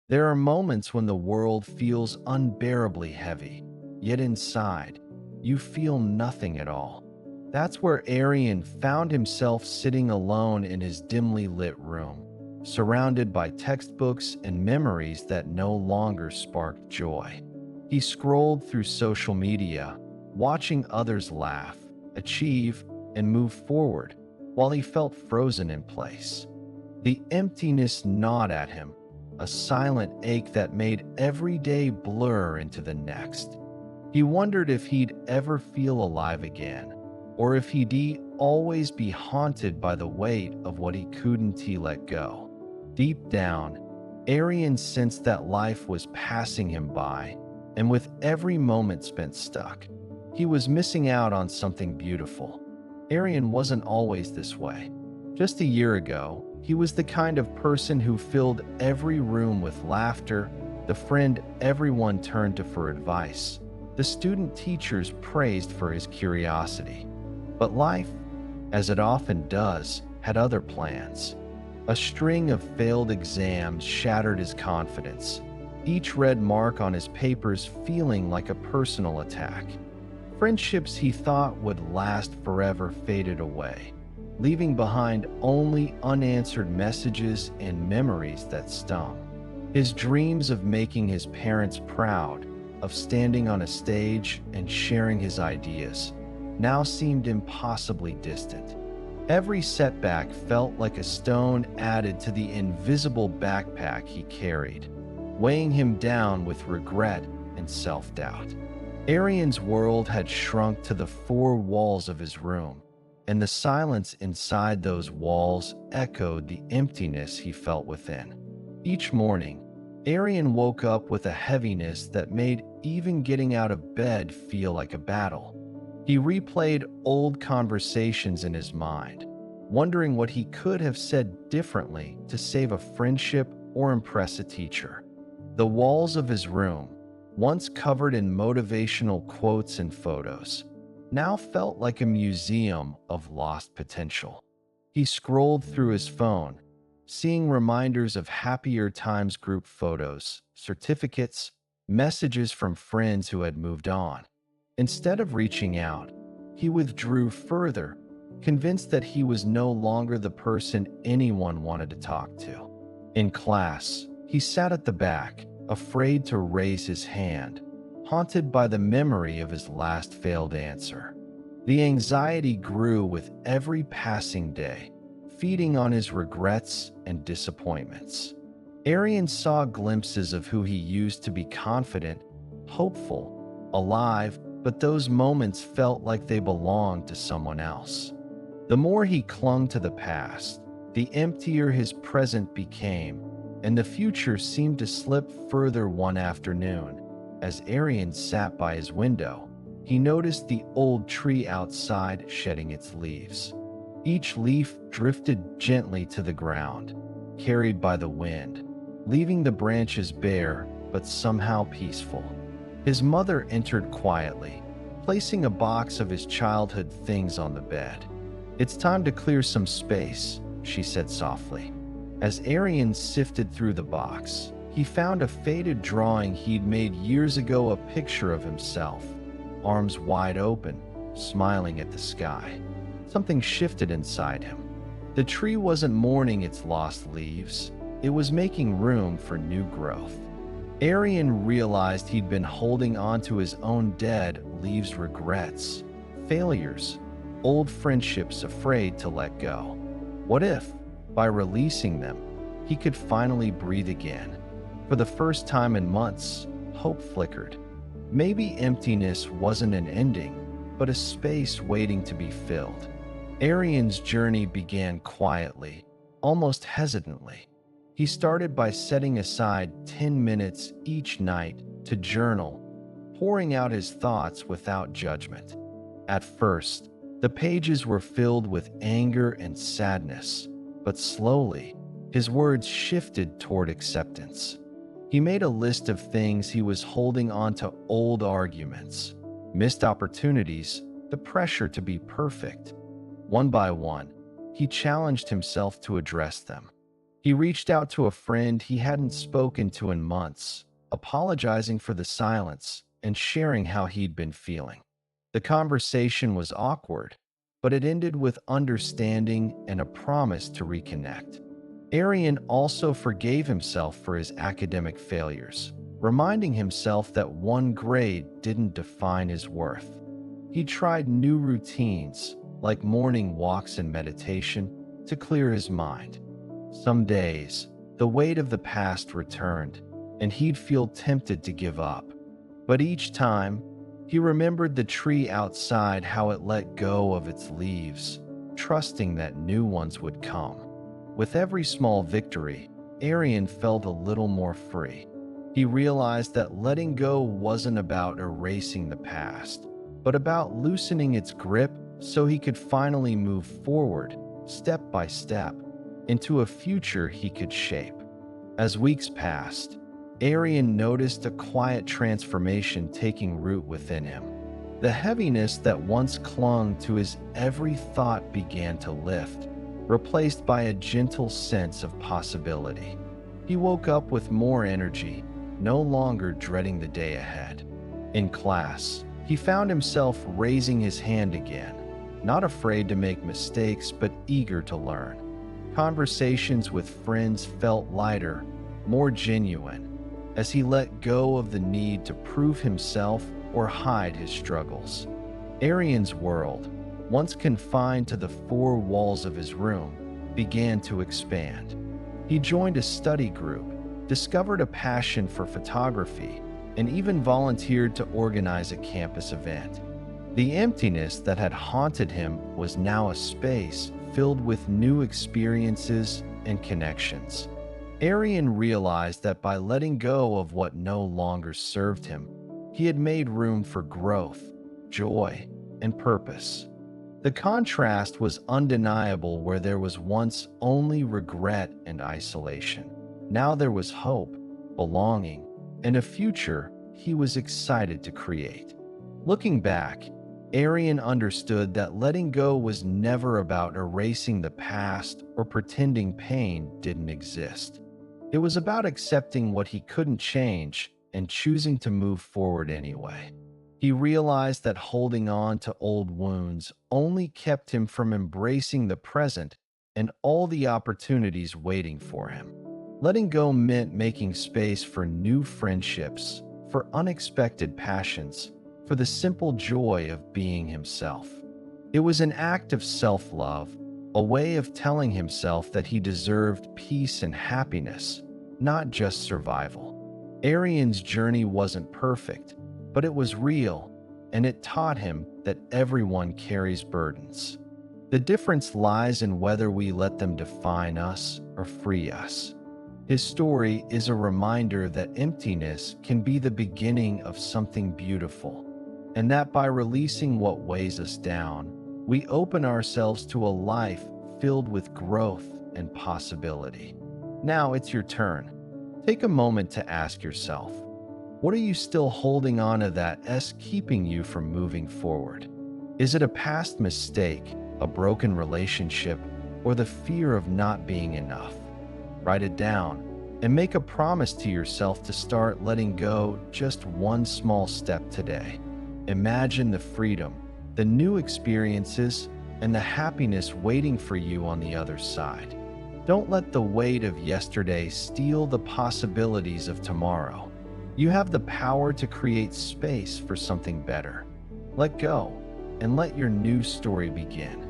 There are moments when the world feels unbearably heavy, yet inside, you feel nothing at all. That's where Aryan found himself sitting alone in his dimly lit room, surrounded by textbooks and memories that no longer sparked joy. He scrolled through social media, watching others laugh, achieve, and move forward, while he felt frozen in place. The emptiness gnawed at him, a silent ache that made every day blur into the next. He wondered if he'd ever feel alive again, or if he'd always be haunted by the weight of what he couldn't he let go. Deep down, Arian sensed that life was passing him by, and with every moment spent stuck, he was missing out on something beautiful. Arian wasn't always this way. Just a year ago, he was the kind of person who filled every room with laughter, the friend everyone turned to for advice, the student teachers praised for his curiosity. But life, as it often does, had other plans. A string of failed exams shattered his confidence, each red mark on his papers feeling like a personal attack. Friendships he thought would last forever faded away, leaving behind only unanswered messages and memories that stung. His dreams of making his parents proud, of standing on a stage and sharing his ideas, now seemed impossibly distant. Every setback felt like a stone added to the invisible backpack he carried, weighing him down with regret and self-doubt. Arian's world had shrunk to the four walls of his room, and the silence inside those walls echoed the emptiness he felt within. Each morning, Aryan woke up with a heaviness that made even getting out of bed feel like a battle. He replayed old conversations in his mind, wondering what he could have said differently to save a friendship or impress a teacher. The walls of his room, once covered in motivational quotes and photos, now felt like a museum of lost potential. He scrolled through his phone, seeing reminders of happier times group photos, certificates, messages from friends who had moved on. Instead of reaching out, he withdrew further, convinced that he was no longer the person anyone wanted to talk to. In class, he sat at the back, afraid to raise his hand, haunted by the memory of his last failed answer. The anxiety grew with every passing day, feeding on his regrets and disappointments. Arian saw glimpses of who he used to be: confident, hopeful, alive, but those moments felt like they belonged to someone else. The more he clung to the past, the emptier his present became, and the future seemed to slip further. One afternoon, as Aryan sat by his window, he noticed the old tree outside shedding its leaves. Each leaf drifted gently to the ground, carried by the wind, leaving the branches bare but somehow peaceful. His mother entered quietly, placing a box of his childhood things on the bed. "It's time to clear some space," she said softly. As Aryan sifted through the box, he found a faded drawing he'd made years ago, a picture of himself, arms wide open, smiling at the sky. Something shifted inside him. The tree wasn't mourning its lost leaves, it was making room for new growth. Aryan realized he'd been holding on to his own dead leaves, regrets, failures, old friendships afraid to let go. What if, by releasing them, he could finally breathe again? For the first time in months, hope flickered. Maybe emptiness wasn't an ending, but a space waiting to be filled. Aryan's journey began quietly, almost hesitantly. He started by setting aside 10 minutes each night to journal, pouring out his thoughts without judgment. At first, the pages were filled with anger and sadness, but slowly, his words shifted toward acceptance. He made a list of things he was holding on to: old arguments, missed opportunities, the pressure to be perfect. One by one, he challenged himself to address them. He reached out to a friend he hadn't spoken to in months, apologizing for the silence and sharing how he'd been feeling. The conversation was awkward, but it ended with understanding and a promise to reconnect. Aryan also forgave himself for his academic failures, reminding himself that one grade didn't define his worth. He tried new routines, like morning walks and meditation, to clear his mind. Some days, the weight of the past returned, and he'd feel tempted to give up. But each time, he remembered the tree outside, how it let go of its leaves, trusting that new ones would come. With every small victory, Aryan felt a little more free. He realized that letting go wasn't about erasing the past, but about loosening its grip so he could finally move forward, step by step, into a future he could shape. As weeks passed, Aryan noticed a quiet transformation taking root within him. The heaviness that once clung to his every thought began to lift, replaced by a gentle sense of possibility. He woke up with more energy, no longer dreading the day ahead. In class, he found himself raising his hand again, not afraid to make mistakes but eager to learn. Conversations with friends felt lighter, more genuine, as he let go of the need to prove himself or hide his struggles. Aryan's world, once confined to the four walls of his room, began to expand. He joined a study group, discovered a passion for photography, and even volunteered to organize a campus event. The emptiness that had haunted him was now a space filled with new experiences and connections. Aryan realized that by letting go of what no longer served him, he had made room for growth, joy, and purpose. The contrast was undeniable. Where there was once only regret and isolation, now there was hope, belonging, and a future he was excited to create. Looking back, Aryan understood that letting go was never about erasing the past or pretending pain didn't exist. It was about accepting what he couldn't change and choosing to move forward anyway. He realized that holding on to old wounds only kept him from embracing the present and all the opportunities waiting for him. Letting go meant making space for new friendships, for unexpected passions, for the simple joy of being himself. It was an act of self-love, a way of telling himself that he deserved peace and happiness, not just survival. Aryan's journey wasn't perfect, but it was real, and it taught him that everyone carries burdens. The difference lies in whether we let them define us or free us. His story is a reminder that emptiness can be the beginning of something beautiful, and that by releasing what weighs us down, we open ourselves to a life filled with growth and possibility. Now it's your turn. Take a moment to ask yourself, what are you still holding on to that's keeping you from moving forward? Is it a past mistake, a broken relationship, or the fear of not being enough? Write it down and make a promise to yourself to start letting go just one small step today. Imagine the freedom, the new experiences, and the happiness waiting for you on the other side. Don't let the weight of yesterday steal the possibilities of tomorrow. You have the power to create space for something better. Let go and let your new story begin.